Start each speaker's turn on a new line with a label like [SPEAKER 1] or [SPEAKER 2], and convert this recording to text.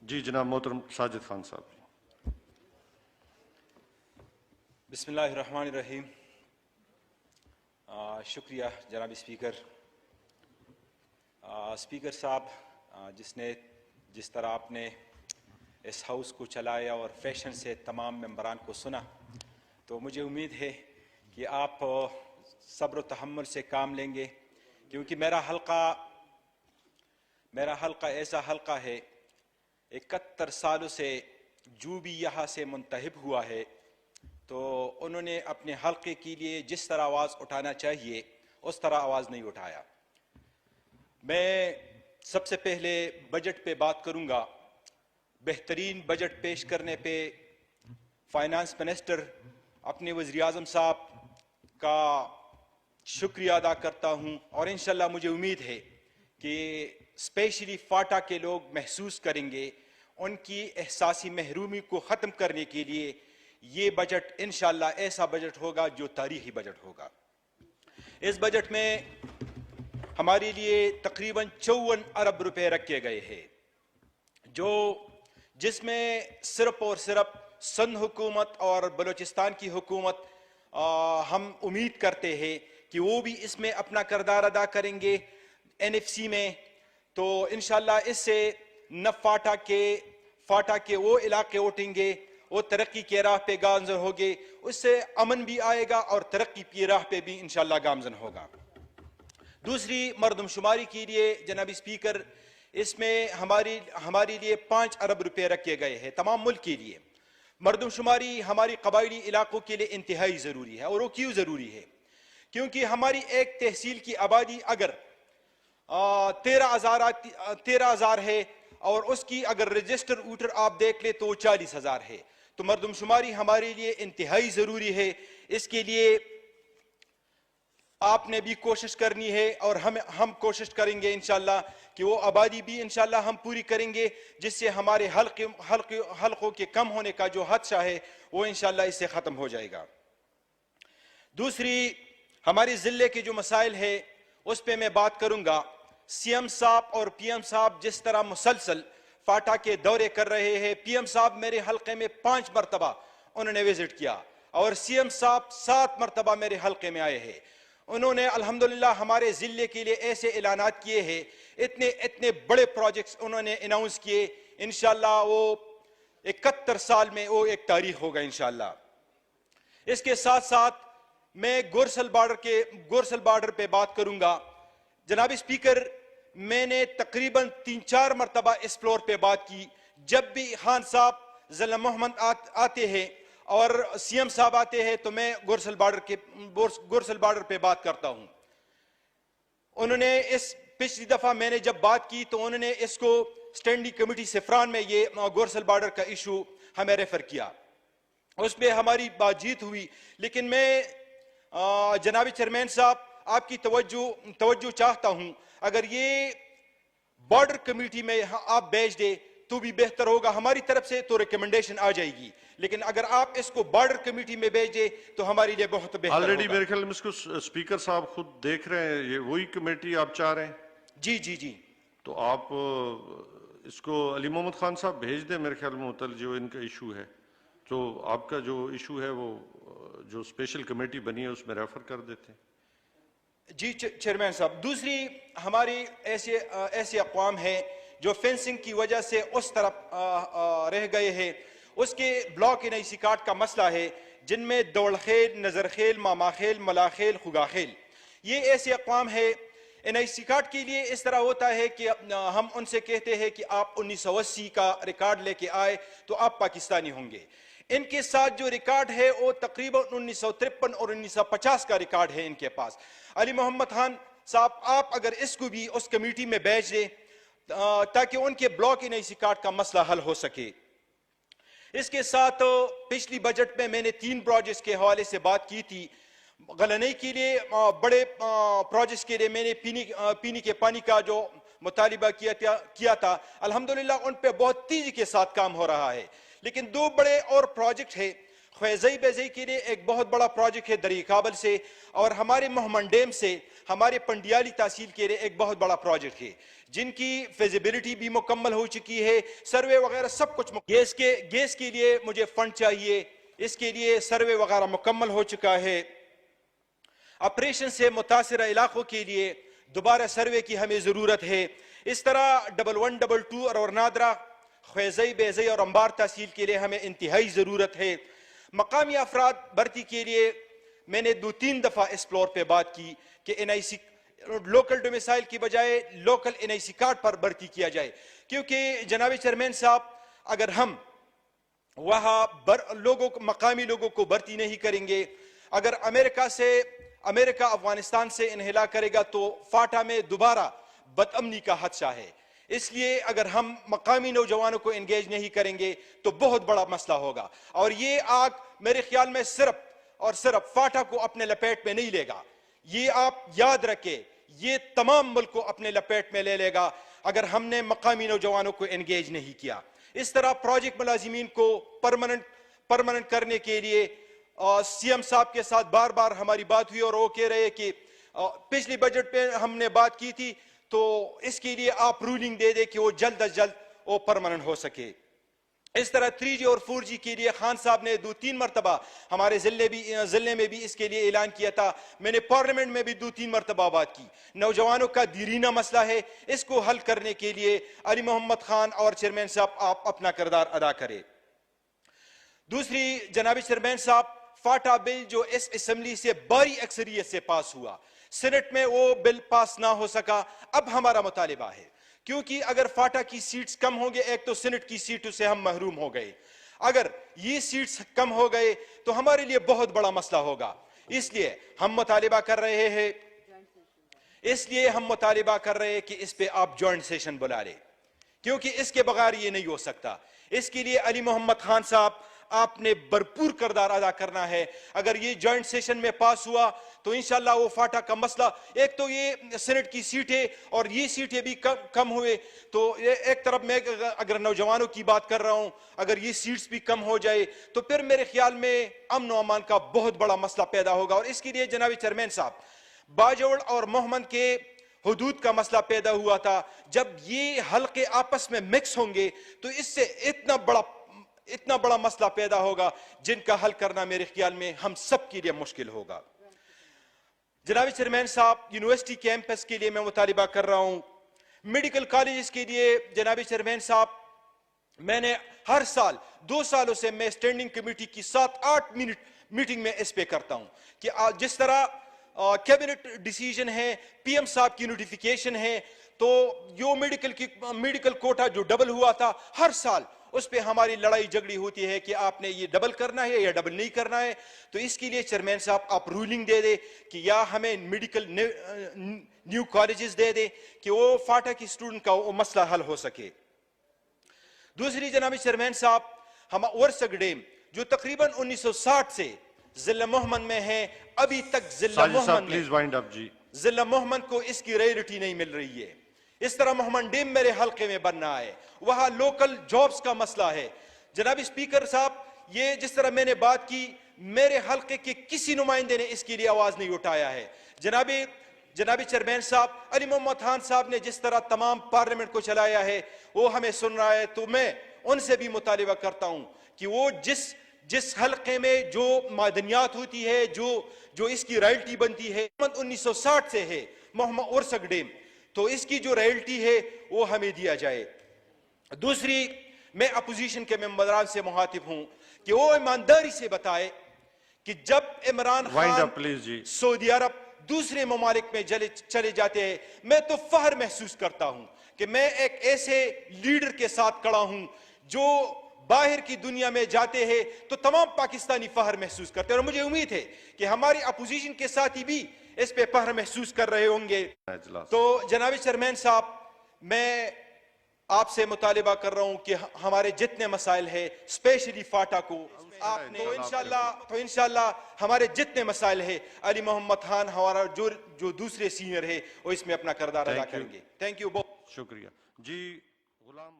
[SPEAKER 1] جی جناب محترم ساجد خان صاحب.
[SPEAKER 2] بسم اللہ الرحمن الرحیم. شکریہ جناب اسپیکر. اسپیکر صاحب، جس طرح آپ نے اس ہاؤس کو چلایا اور فیشن سے تمام ممبران کو سنا، تو مجھے امید ہے کہ آپ صبر و تحمل سے کام لیں گے، کیونکہ میرا حلقہ ایسا حلقہ ہے 71 سالوں سے جو بھی یہاں سے منتخب ہوا ہے، تو انہوں نے اپنے حلقے کے لیے جس طرح آواز اٹھانا چاہیے اس طرح آواز نہیں اٹھایا. میں سب سے پہلے بجٹ پہ بات کروں گا. بہترین بجٹ پیش کرنے پہ فائنانس منسٹر اپنے وزیر اعظم صاحب کا شکریہ ادا کرتا ہوں، اور انشاءاللہ مجھے امید ہے کہ اسپیشلی فاٹا کے لوگ محسوس کریں گے. ان کی احساسی محرومی کو ختم کرنے کے لیے یہ بجٹ انشاءاللہ ایسا بجٹ ہوگا جو تاریخی بجٹ ہوگا. اس بجٹ میں ہمارے لیے تقریباً 54 ارب روپے رکھے گئے ہیں، جس میں صرف اور صرف سندھ حکومت اور بلوچستان کی حکومت ہم امید کرتے ہیں کہ وہ بھی اس میں اپنا کردار ادا کریں گے NFC میں. تو انشاءاللہ اس سے نہ فاٹا کے وہ علاقے اٹھیں گے، وہ ترقی کی راہ پہ گامزن ہوگے، اس سے امن بھی آئے گا اور ترقی کی راہ پہ بھی انشاءاللہ گامزن ہوگا. دوسری مردم شماری کے لیے جناب اسپیکر، اس میں ہمارے لیے 5 ارب روپے رکھے گئے ہیں تمام ملک کے لیے. مردم شماری ہماری قبائلی علاقوں کے لیے انتہائی ضروری ہے. اور وہ کیوں ضروری ہے؟ کیونکہ ہماری ایک تحصیل کی آبادی اگر 13,000 ہے اور اس کی اگر رجسٹر ووٹر آپ دیکھ لیں تو وہ 40,000 ہے. تو مردم شماری ہمارے لیے انتہائی ضروری ہے. اس کے لیے آپ نے بھی کوشش کرنی ہے اور ہم کوشش کریں گے انشاءاللہ کہ وہ آبادی بھی انشاءاللہ ہم پوری کریں گے، جس سے ہمارے حلقوں کے کم ہونے کا جو حادثہ ہے وہ انشاءاللہ اس سے ختم ہو جائے گا. دوسری ہمارے ضلع کے جو مسائل ہے اس پہ میں بات کروں گا. CM صاحب اور PM صاحب جس طرح مسلسل فاٹا کے دورے کر رہے ہیں، PM صاحب میرے حلقے میں 5 مرتبہ انہوں نے وزٹ کیا اور CM صاحب 7 مرتبہ میرے حلقے میں آئے ہیں. انہوں نے الحمدللہ ہمارے ضلع کے لیے ایسے اعلانات کیے ہیں، اتنے بڑے پروجیکٹس انہوں نے اناؤنس کیے. انشاءاللہ وہ 71 سال میں وہ ایک تاریخ ہوگا انشاءاللہ. اس کے ساتھ ساتھ میں گورسل بارڈر پہ بات کروں گا. جناب اسپیکر، میں نے تقریباً 3-4 مرتبہ اس فلور پہ بات کی. جب بھی خان صاحب ضلع محمد آتے ہیں اور CM صاحب آتے ہیں تو میں گورسل بارڈر پہ بات کرتا ہوں. انہوں نے پچھلی دفعہ میں نے جب بات کی تو انہوں نے اس کو اسٹینڈنگ کمیٹی سفران میں یہ گورسل بارڈر کا ایشو ہمیں ریفر کیا. اس پہ ہماری بات چیت ہوئی. لیکن میں جناب چیئرمین صاحب آپ کی توجہ چاہتا ہوں، اگر یہ بارڈر کمیٹی میں آپ بھیج دے تو بھی بہتر ہوگا. ہماری طرف سے تو ریکمنڈیشن آ جائے گی، لیکن اگر آپ اس کو بارڈر کمیٹی میں بھیج دے تو ہمارے لیے بہت بہتر ہوگا.
[SPEAKER 1] آلریڈی میرے خیال میں اس کو اسپیکر صاحب خود دیکھ رہے ہیں، یہ وہی کمیٹی آپ چاہ رہے ہیں؟
[SPEAKER 2] جی.
[SPEAKER 1] تو آپ اس کو علی محمد خان صاحب بھیج دیں. میرے خیال میں جو ان کا ایشو ہے، تو آپ کا جو ایشو ہے وہ جو اسپیشل کمیٹی بنی ہے اس میں ریفر کر دیتے ہیں.
[SPEAKER 2] جی چیئرمین صاحب. دوسری ہماری ایسے اقوام ہیں جو فینسنگ کی وجہ سے اس طرف رہ گئے ہیں. اس کے بلاک NIC کارڈ کا مسئلہ ہے، جن میں دوڑ خیل، نظر خیل، ماما خیل، ملا خیل، خگا خیل. یہ ایسے اقوام ہے. NIC کارڈ کے لیے اس طرح ہوتا ہے کہ ہم ان سے کہتے ہیں کہ آپ 1980 کا ریکارڈ لے کے آئے تو آپ پاکستانی ہوں گے. ان کے ساتھ جو ریکارڈ ہے وہ تقریباً 1953 اور 1950 کا ریکارڈ ہے ان کے پاس. علی محمد خان صاحب آپ اگر اس کو بھی اس کمیٹی میں بھیج دیں تاکہ ان کے بلاک NIC کارڈ کا مسئلہ حل ہو سکے. اس کے ساتھ پچھلی بجٹ میں میں نے 3 پروجیکٹس کے حوالے سے بات کی تھی. غلنئی کے لیے بڑے پروجیکٹس کے لیے میں نے پینے کے پانی کا جو مطالبہ کیا تھا، الحمدللہ ان پہ بہت تیزی کے ساتھ کام ہو رہا ہے. لیکن 2 بڑے اور پروجیکٹ ہیں. خویزئی بیزئی کے لیے ایک بہت بڑا پروجیکٹ ہے دریائے کابل سے، اور ہمارے محمد ڈیم سے ہمارے پنڈیالی تحصیل کے لیے ایک بہت بڑا پروجیکٹ ہے، جن کی فیزیبلٹی بھی مکمل ہو چکی ہے، سروے وغیرہ سب کچھ گیس کے لیے مجھے فنڈ چاہیے، اس کے لیے سروے وغیرہ مکمل ہو چکا ہے۔ آپریشن سے متاثرہ علاقوں کے لیے دوبارہ سروے کی ہمیں ضرورت ہے۔ اس طرح 1122 اور نادرہ، خویزئی بیزئی اور انبار تحصیل کے لیے ہمیں انتہائی ضرورت ہے۔ مقامی افراد بھرتی کے لیے میں نے 2-3 دفعہ ایکسپلور پہ بات کی کہ NIC لوکل ڈومیسائل کی بجائے لوکل NIC کارڈ پر بھرتی کیا جائے، کیونکہ جناب چیئرمین صاحب اگر ہم وہاں مقامی لوگوں کو بھرتی نہیں کریں گے، اگر امریکہ افغانستان سے انہلا کرے گا تو فاٹا میں دوبارہ بدامنی کا خدشہ ہے۔ اس لیے اگر ہم مقامی نوجوانوں کو انگیج نہیں کریں گے تو بہت بڑا مسئلہ ہوگا، اور یہ آگ میرے خیال میں صرف اور صرف فاٹا کو اپنے لپیٹ میں نہیں لے گا، یہ آپ یاد رکھیں، یہ تمام ملک کو اپنے لپیٹ میں لے لے گا اگر ہم نے مقامی نوجوانوں کو انگیج نہیں کیا۔ اس طرح پروجیکٹ ملازمین کو پرمننٹ کرنے کے لیے CM صاحب کے ساتھ بار بار ہماری بات ہوئی، اور وہ کہہ رہے کہ پچھلی بجٹ پہ ہم نے بات کی تھی تو اس کے لیے آپ رولنگ دے دے کہ وہ جلد از جلد وہ پرمننٹ ہو سکے۔ اس طرح 3G اور 4G کے لیے خان صاحب نے 2-3 مرتبہ ہمارے ضلع میں بھی اس کے لیے اعلان کیا تھا، میں نے پارلیمنٹ میں بھی 2-3 مرتبہ بات کی۔ نوجوانوں کا دیرینہ مسئلہ ہے، اس کو حل کرنے کے لیے علی محمد خان اور چیئرمین صاحب آپ اپنا کردار ادا کریں۔ دوسری، جناب چیئرمین صاحب، فاٹا بل جو اس اسمبلی سے بھاری اکثریت سے پاس ہوا، سینٹ میں وہ بل پاس نہ ہو سکا، اب ہمارا مطالبہ ہے، کیونکہ اگر فاٹا کی سیٹس کم ہوں گے، ایک تو سینٹ کی سیٹوں سے ہم محروم ہو گئے، اگر یہ سیٹس کم ہو گئے تو ہمارے لیے بہت بڑا مسئلہ ہوگا۔ اس لیے ہم مطالبہ کر رہے ہیں کہ اس پہ آپ جوائنٹ سیشن بلا لیں، کیونکہ اس کے بغیر یہ نہیں ہو سکتا۔ اس کے لیے علی محمد خان صاحب آپ نے بھرپور کردار ادا کرنا ہے۔ اگر یہ جوائنٹ سیشن میں پاس ہوا تو انشاءاللہ وہ فاٹا کا مسئلہ، ایک تو یہ سینٹ کی سیٹیں اور یہ سیٹیں بھی کم ہوئے تو ایک طرف میں اگر نوجوانوں کی بات کر رہا ہوں، اگر یہ سیٹس بھی کم ہو جائے تو پھر میرے خیال میں امن و امان کا بہت بڑا مسئلہ پیدا ہوگا۔ اور اس کے لیے جناب چیئرمین صاحب، باجوڑ اور محمد کے حدود کا مسئلہ پیدا ہوا تھا، جب یہ حلقے آپس میں مکس ہوں گے تو اس سے اتنا بڑا مسئلہ پیدا ہوگا جن کا حل کرنا میرے خیال میں ہم سب کے لیے مشکل ہوگا۔ جناب چیئرمین صاحب، یونیورسٹی کیمپس کے لیے میں مطالبہ کر رہا ہوں، میڈیکل کالجز کے لیے جناب چیئرمین صاحب، میں نے ہر سال 2 سالوں سے میں اسٹینڈنگ کمیٹی کی 7-8 میٹنگ میں اس پہ کرتا ہوں کہ جس طرح کیبنٹ ڈیسیجن ہے، PM صاحب کی نوٹیفیکیشن ہے، تو جو میڈیکل کوٹا جو ڈبل ہوا تھا ہر سال اس پہ ہماری لڑائی جھگڑی ہوتی ہے کہ آپ نے یہ ڈبل کرنا ہے یا ڈبل نہیں کرنا ہے۔ تو اس کے لیے چیئرمین صاحب آپ رولنگ دے دے کہ یا ہمیں میڈیکل نیو کالجز دے دے کہ وہ فاٹا کی اسٹوڈنٹ کا وہ مسئلہ حل ہو سکے۔ دوسری جناب چیئرمین صاحب، ہم ورسک ڈیم جو تقریباً 1960 سے ضلع محمد میں ہے، ابھی تک ضلع محمد کو اس کی ریئلٹی نہیں مل رہی ہے۔ اس طرح محمد ڈیم میرے حلقے میں بننا ہے، وہاں لوکل جابز کا مسئلہ ہے۔ جناب اسپیکر صاحب، یہ جس طرح میں نے بات کی، میرے حلقے کے کسی نمائندے نے اس کے لیے آواز نہیں اٹھایا ہے۔ جناب چیئرمین صاحب، علی محمد خان صاحب نے جس طرح تمام پارلیمنٹ کو چلایا ہے وہ ہمیں سن رہا ہے، تو میں ان سے بھی مطالبہ کرتا ہوں کہ وہ جس حلقے میں جو معدنیات ہوتی ہے، جو اس کی رائلٹی بنتی ہے، 1960 سے ہے محمد ورسک ڈیم، تو اس کی جو رائلٹی ہے وہ ہمیں دیا جائے۔ دوسری، میں اپوزیشن کے ممبران سے مخاطب ہوں کہ وہ ایمانداری سے بتائے کہ جب عمران خان سعودی عرب دوسرے ممالک میں چلے جاتے ہیں، میں تو فخر محسوس کرتا ہوں کہ میں ایک ایسے لیڈر کے ساتھ کھڑا ہوں جو باہر کی دنیا میں جاتے ہیں تو تمام پاکستانی فخر محسوس کرتے ہیں، اور مجھے امید ہے کہ ہماری اپوزیشن کے ساتھی بھی اس پہ فخر محسوس کر رہے ہوں گے۔ تو جناب چیئرمین صاحب، میں آپ سے مطالبہ کر رہا ہوں کہ ہمارے جتنے مسائل ہیں، اسپیشلی فاٹا کو آپ نے تو انشاءاللہ ہمارے جتنے مسائل ہیں، علی محمد خان ہمارا جو دوسرے سینئر ہے وہ اس میں اپنا کردار ادا کریں گے۔ تھینک یو، بہت
[SPEAKER 1] شکریہ جی۔ غلام